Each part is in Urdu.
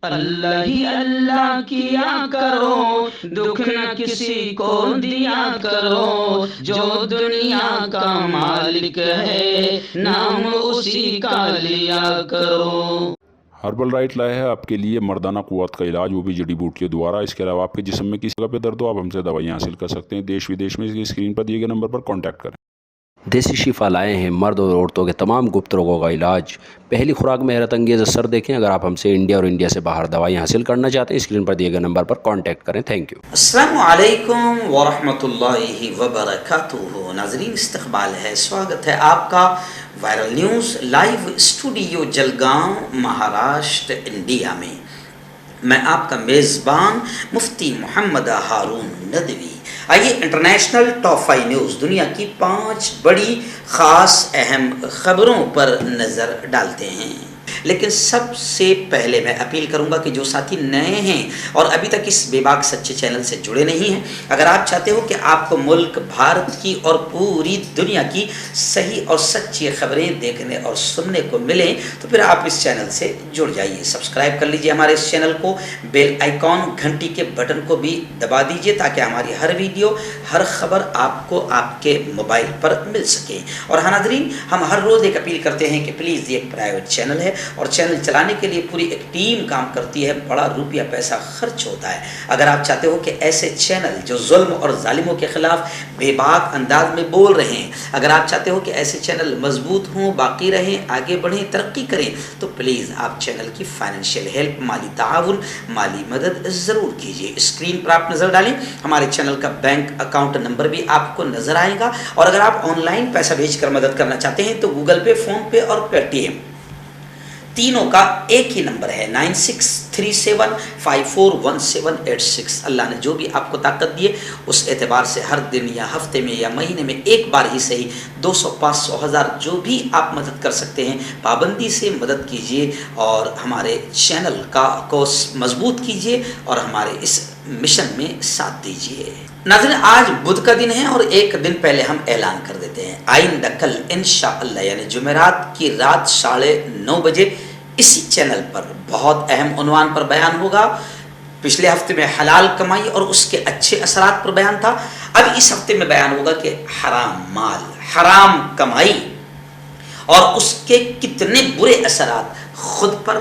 اللہ ہی اللہ کیا کرو، دکھ نہ کسی کو دیا کرو، جو دنیا کا مالک ہے نام اسی کا لیا کرو۔ ہربل رائٹ لائے ہے آپ کے لیے مردانہ قوت کا علاج، وہ بھی جڑی بوٹیوں دوارا۔ اس کے علاوہ آپ کے جسم میں کسی جگہ پہ درد ہو، آپ ہم سے دوائیاں حاصل کر سکتے ہیں دیش ودیش میں۔ اسکرین پر دیے گئے نمبر پر کانٹیکٹ کریں۔ دیسی شفا لائے ہیں مرد اور عورتوں کے تمام گپت روگوں کا علاج۔ پہلی خوراک میں حیرت انگیز اثر دیکھیں۔ اگر آپ ہم سے انڈیا اور انڈیا سے باہر دوائیاں حاصل کرنا چاہتے ہیں، اسکرین پر دیے گئے نمبر پر کانٹیکٹ کریں۔ Thank you. السلام علیکم ورحمۃ اللہ وبرکاتہ۔ ناظرین، استقبال ہے، سواگت ہے آپ کا viral news live studio Jalgaon, Maharashtra, India میں۔ میں آپ کا میزبان مفتی محمد ہارون ندوی۔ آئیے انٹرنیشنل ٹاپ 5 نیوز، دنیا کی 5 بڑی خاص اہم خبروں پر نظر ڈالتے ہیں۔ لیکن سب سے پہلے میں اپیل کروں گا کہ جو ساتھی نئے ہیں اور ابھی تک اس بے باک سچے چینل سے جڑے نہیں ہیں، اگر آپ چاہتے ہو کہ آپ کو ملک بھارت کی اور پوری دنیا کی صحیح اور سچی خبریں دیکھنے اور سننے کو ملیں، تو پھر آپ اس چینل سے جڑ جائیے۔ سبسکرائب کر لیجئے ہمارے اس چینل کو، بیل آئیکن گھنٹی کے بٹن کو بھی دبا دیجئے تاکہ ہماری ہر ویڈیو، ہر خبر آپ کو آپ کے موبائل پر مل سکے۔ اور ہاں ناظرین، ہم ہر روز ایک اپیل کرتے ہیں کہ پلیز، یہ ایک پرائیویٹ چینل ہے اور چینل چلانے کے لیے پوری ایک ٹیم کام کرتی ہے، بڑا روپیہ پیسہ خرچ ہوتا ہے۔ اگر آپ چاہتے ہو کہ ایسے چینل جو ظلم اور ظالموں کے خلاف بے باک انداز میں بول رہے ہیں، اگر آپ چاہتے ہو کہ ایسے چینل مضبوط ہوں، باقی رہیں، آگے بڑھیں، ترقی کریں، تو پلیز آپ چینل کی فائنینشیل ہیلپ، مالی تعاون، مالی مدد ضرور کیجیے۔ اسکرین پر آپ نظر ڈالیں، ہمارے چینل کا بینک اکاؤنٹ نمبر بھی آپ کو نظر آئے گا، اور اگر آپ آن لائن پیسہ بھیج کر مدد کرنا چاہتے ہیں تو گوگل پے، فون پے اور پے ٹی ایم تینوں کا ایک ہی نمبر ہے، 9637541786۔ اللہ نے جو بھی آپ کو طاقت دی ہے، اس اعتبار سے ہر دن یا ہفتے میں یا مہینے میں ایک بار ہی صحیح 200، 500، 1000 جو بھی آپ مدد کر سکتے ہیں، پابندی سے مدد کیجیے اور ہمارے چینل کو مضبوط کیجیے اور ہمارے اس مشن میں ساتھ دیجیے۔ ناظرین، آج بدھ کا دن ہے اور ایک دن پہلے ہم اعلان کر دیتے ہیں، آئندہ کل انشاءاللہ یعنی جمعرات کی رات 9:30 بجے اسی چینل پر بہت اہم عنوان پر بیان ہوگا۔ پچھلے ہفتے میں حلال کمائی اور اس کے اچھے اثرات پر بیان تھا، اب اس ہفتے میں بیان ہوگا کہ حرام مال، حرام کمائی اور اس کے کتنے برے اثرات خود پر،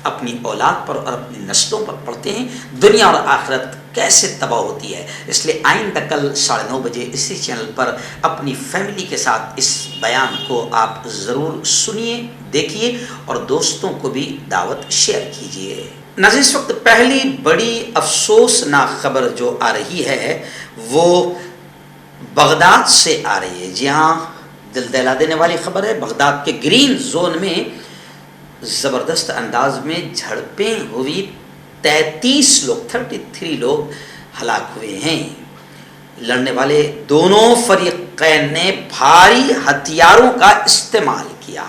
اپنی اولاد پر اور اپنی نسلوں پر پڑتے ہیں، دنیا اور آخرت کیسے تباہ ہوتی ہے۔ اس لیے آئندہ کل 9:30 بجے اسی چینل پر اپنی فیملی کے ساتھ اس بیان کو آپ ضرور سنیے، دیکھیے اور دوستوں کو بھی دعوت شیئر کیجیے۔ ناظرین، اس وقت پہلی بڑی افسوسناک خبر جو آ رہی ہے وہ بغداد سے آ رہی ہے۔ جی ہاں، دل دہلا دینے والی خبر ہے۔ بغداد کے گرین زون میں زبردست انداز میں جھڑپیں ہوئی، 33 لوگ ہلاک ہوئے ہیں۔ لڑنے والے دونوں فریقین نے بھاری ہتھیاروں کا استعمال کیا۔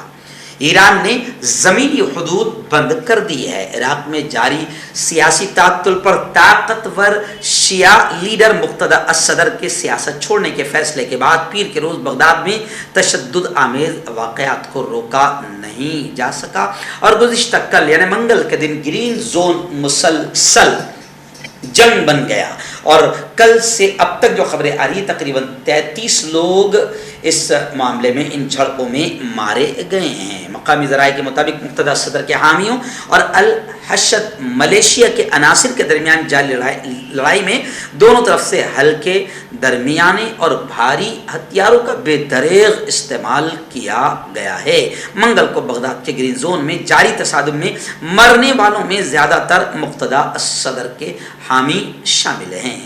ایران نے زمینی حدود بند کر دی ہے۔ عراق میں جاری سیاسی تعطل پر طاقتور شیعہ لیڈر مقتدی الصدر کے سیاست چھوڑنے کے فیصلے کے بعد پیر کے روز بغداد میں تشدد آمیز واقعات کو روکا نہیں جا سکا اور گزشتہ کل یعنی منگل کے دن گرین زون مسلسل جنگ بن گیا اور کل سے اب تک جو خبریں آ رہی ہیں تقریباً 33 لوگ اس معاملے میں ان جھڑپوں میں مارے گئے ہیں۔ مقامی ذرائع کے مطابق مقتدی صدر کے حامیوں اور الحشد ملیشیا کے عناصر کے درمیان جاری لڑائی میں دونوں طرف سے ہلکے، درمیانے اور بھاری ہتھیاروں کا بے دریغ استعمال کیا گیا ہے۔ منگل کو بغداد کے گرین زون میں جاری تصادم میں مرنے والوں میں زیادہ تر مقتدی الصدر کے حامی شامل ہیں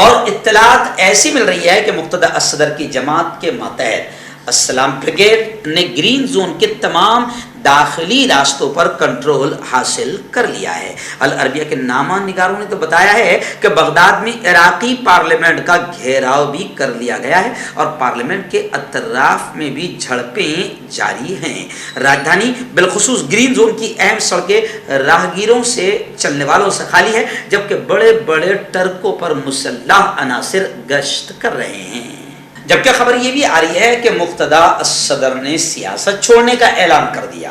اور اطلاعات ایسی مل رہی ہے کہ مقتدی الصدر کی جماعت کے ماتحت السلام بریگیڈ نے گرین زون کے تمام داخلی راستوں پر کنٹرول حاصل کر لیا ہے۔ العربیہ کے نامہ نگاروں نے تو بتایا ہے کہ بغداد میں عراقی پارلیمنٹ کا گھیراؤ بھی کر لیا گیا ہے اور پارلیمنٹ کے اطراف میں بھی جھڑپیں جاری ہیں۔ راجدھانی بالخصوص گرین زون کی اہم سڑکیں راہگیروں سے، چلنے والوں سے خالی ہے، جبکہ بڑے بڑے ٹرکوں پر مسلح عناصر گشت کر رہے ہیں۔ جبکہ خبر یہ بھی آ رہی ہے کہ مقتدی الصدر نے سیاست چھوڑنے کا اعلان کر دیا۔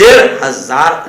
1,500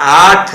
8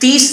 30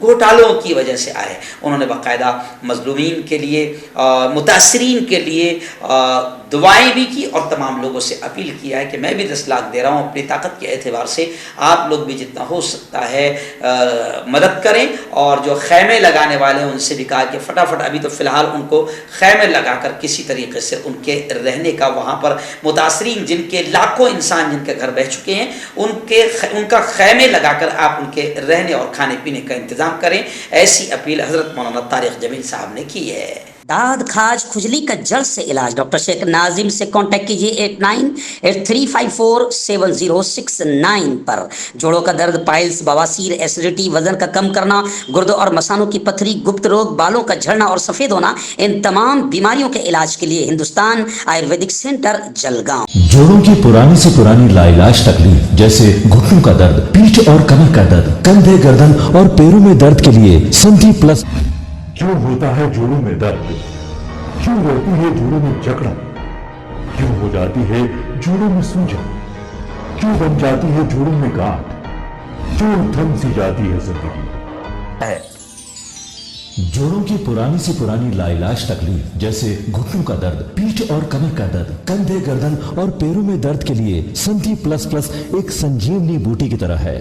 گھوٹالوں کی وجہ سے آئے. انہوں نے باقاعدہ مظلومین کے لیے متاثرین کے لیے دعائیں بھی کی اور تمام لوگوں سے اپیل کیا ہے کہ میں بھی 10 لاکھ دے رہا ہوں اپنی طاقت کے اعتبار سے, آپ لوگ بھی جتنا ہو سکتا ہے مدد کریں. اور جو خیمے لگانے والے ہیں ان سے بھی کہا کہ فٹافٹ ابھی تو فی الحال ان کو خیمے لگا کر کسی طریقے سے ان کے رہنے کا, وہاں پر متاثرین جن کے لاکھوں انسان جن کے گھر بہہ چکے ہیں ان کا خیمے لگا کر آپ ان کے رہنے اور کھانے پینے کا انتظام کریں. ایسی اپیل حضرت مولانا طارق جمیل صاحب نے کی ہے. داد کھاج کھجلی کا جڑ سے علاج ڈاکٹر شیخ ناظم سے کانٹیکٹ کیجیے 8983547069 پر. جوڑوں کا درد, پائلز, بواسیر, ایسیڈیٹی, وزن کا کم کرنا, گردوں اور مثانوں کی پتھری, گپت روگ, بالوں کا جھڑنا اور سفید ہونا, ان تمام بیماریوں کے علاج کے لیے ہندوستان آیورویدک سینٹر جلگاؤں. جوڑوں کی پرانی سے پرانی لاعلاج تکلیف جیسے گھٹنوں کا درد, پیٹھ اور کمر کا درد, کندھے, گردن اور پیروں میں درد کے لیے سندھی پلس. کیوں ہوتا ہے جوڑوں میں درد, کیوں رہتی ہے جوڑوں میں جکڑن, کیوں ہو جاتی ہے جوڑوں میں سوجن, کیوں بن جاتی ہے جوڑوں میں گاٹھ, کیوں تھم سی جاتی ہے زندگی. جوڑوں کی پرانی سے پرانی لاعلاج تکلیف جیسے گھٹنوں کا درد, پیٹھ اور کمر کا درد, کندھے, گردن اور پیروں میں درد کے لیے سندھی پلس پلس ایک سنجیونی بوٹی کی طرح ہے,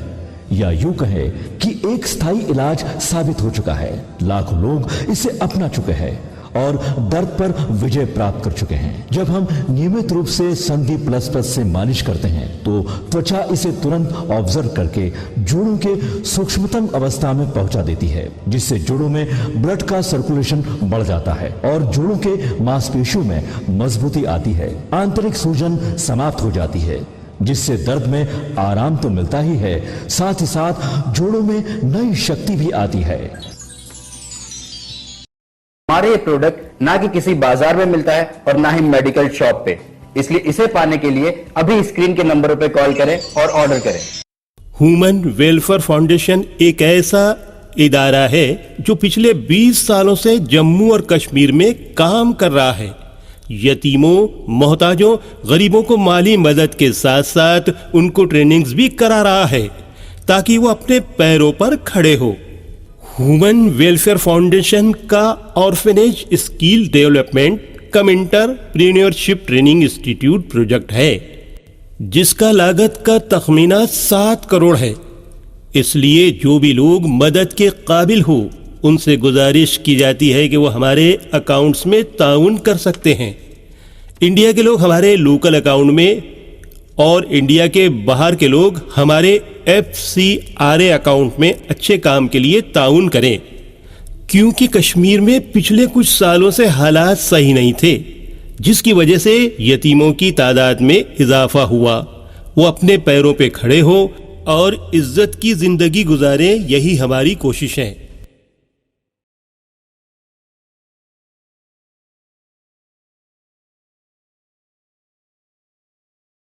یا یوں کہے کہ ایک ستھائی علاج ثابت ہو چکا ہے. لاکھوں لوگ اسے اپنا چکے ہیں اور درد پر وجے پراپت کر چکے ہیں. جب ہم نیمت روپ سے سندھی پلس پلس سے مالش کرتے ہیں تو توچا اسے ترنت آبزرو کر کے جوڑوں کے سوکشمتم اوستھا میں پہنچا دیتی ہے, جس سے جوڑوں میں بلڈ کا سرکولیشن بڑھ جاتا ہے اور جوڑوں کے ماس پیشیوں میں مضبوطی آتی ہے. آنترک سوجن سماپت ہو جاتی ہے, جس سے درد میں آرام تو ملتا ہی ہے, ساتھ ہی ساتھ جوڑوں میں نئی شکتی بھی آتی ہے. ہمارے یہ پروڈکٹ نہ کہ کسی بازار میں ملتا ہے اور نہ ہی میڈیکل شاپ پہ, اس لیے اسے پانے کے لیے ابھی اسکرین کے نمبروں پہ کال کریں اور آرڈر کریں. ہیومن ویلفیئر فاؤنڈیشن ایک ایسا ادارہ ہے جو پچھلے 20 سالوں سے جموں اور کشمیر میں کام کر رہا ہے. یتیموں, محتاجوں, غریبوں کو مالی مدد کے ساتھ ساتھ ان کو ٹریننگز بھی کرا رہا ہے تاکہ وہ اپنے پیروں پر کھڑے ہو. ہیومن ویلفیئر فاؤنڈیشن کا آرفنیج اسکل ڈیولپمنٹ کم انٹرپرینیورشپ ٹریننگ انسٹیٹیوٹ پروجیکٹ ہے جس کا لاگت کا تخمینہ 7 کروڑ ہے. اس لیے جو بھی لوگ مدد کے قابل ہو ان سے گزارش کی جاتی ہے کہ وہ ہمارے اکاؤنٹس میں تعاون کر سکتے ہیں. انڈیا کے لوگ ہمارے لوکل اکاؤنٹ میں اور انڈیا کے باہر کے لوگ ہمارے FCRA اکاؤنٹ میں اچھے کام کے لیے تعاون کریں, کیونکہ کشمیر میں پچھلے کچھ سالوں سے حالات صحیح نہیں تھے, جس کی وجہ سے یتیموں کی تعداد میں اضافہ ہوا. وہ اپنے پیروں پہ کھڑے ہو اور عزت کی زندگی گزاریں, یہی ہماری کوشش ہے.